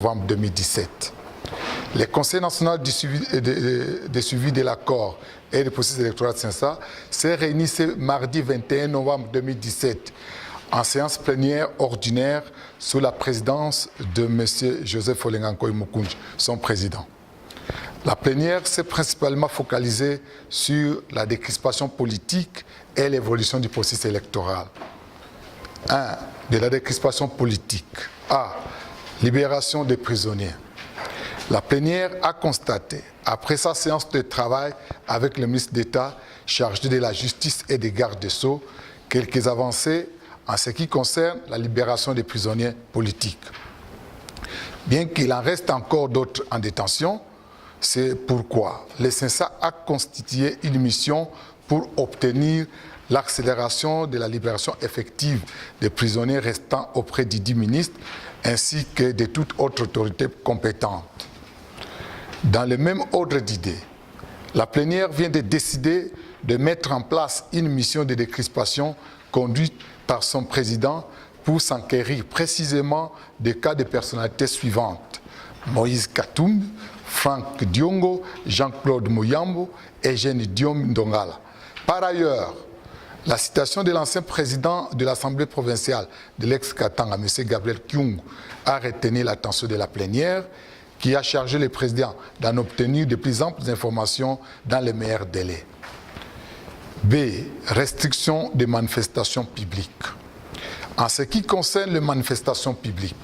novembre 2017. Le Conseil national du suivi de l'accord et du processus électoral de Cinsa s'est réuni ce mardi 21 novembre 2017 en séance plénière ordinaire sous la présidence de M. Joseph Olengankoy Mukunji, son président. La plénière s'est principalement focalisée sur la décrispation politique et l'évolution du processus électoral. 1. De la décrispation politique. A. Libération des prisonniers. La plénière a constaté, après sa séance de travail avec le ministre d'État chargé de la Justice et des gardes des Sceaux, quelques avancées en ce qui concerne la libération des prisonniers politiques. Bien qu'il en reste encore d'autres en détention, c'est pourquoi le Cinsa a constitué une mission pour obtenir l'accélération de la libération effective des prisonniers restants auprès du dit ministre ainsi que de toute autre autorité compétente. Dans le même ordre d'idées, la plénière vient de décider de mettre en place une mission de décrispation conduite par son président pour s'enquérir précisément des cas de personnalités suivantes: Moïse Katumbi, Franck Diongo, Jean-Claude Mouyambo et Eugène Diom Ndongala. Par ailleurs, la citation de l'ancien président de l'Assemblée provinciale de l'ex-Katanga, M. Gabriel Kyungu, a retenu l'attention de la plénière qui a chargé le président d'en obtenir de plus amples informations dans les meilleurs délais. B. Restriction des manifestations publiques. En ce qui concerne les manifestations publiques,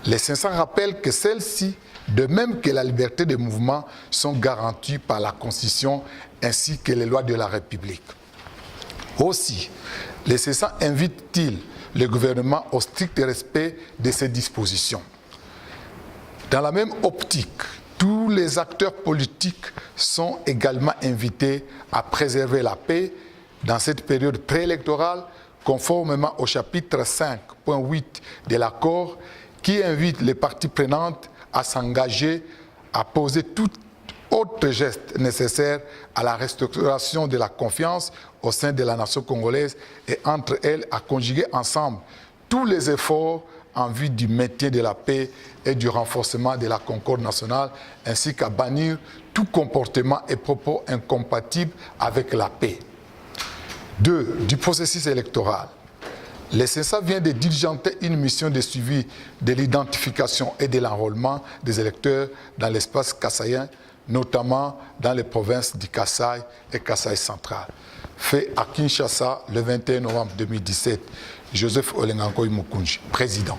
les Cinsa rappellent que celles-ci, de même que la liberté de mouvement, sont garanties par la Constitution ainsi que les lois de la République. Aussi, les Cinsa invitent-ils le gouvernement au strict respect de ces dispositions. Dans la même optique, tous les acteurs politiques sont également invités à préserver la paix dans cette période préélectorale, conformément au chapitre 5.8 de l'accord qui invite les parties prenantes à s'engager à poser tout autre geste nécessaire à la restauration de la confiance au sein de la nation congolaise et entre elles à conjuguer ensemble tous les efforts en vue du maintien de la paix et du renforcement de la concorde nationale, ainsi qu'à bannir tout comportement et propos incompatibles avec la paix. 2. Du processus électoral. Le Cinsa vient de diligenter une mission de suivi de l'identification et de l'enrôlement des électeurs dans l'espace kassaïen, notamment dans les provinces du Kasaï et Kasaï central. Fait à Kinshasa le 21 novembre 2017, Joseph Olengankoy Mukunji, président.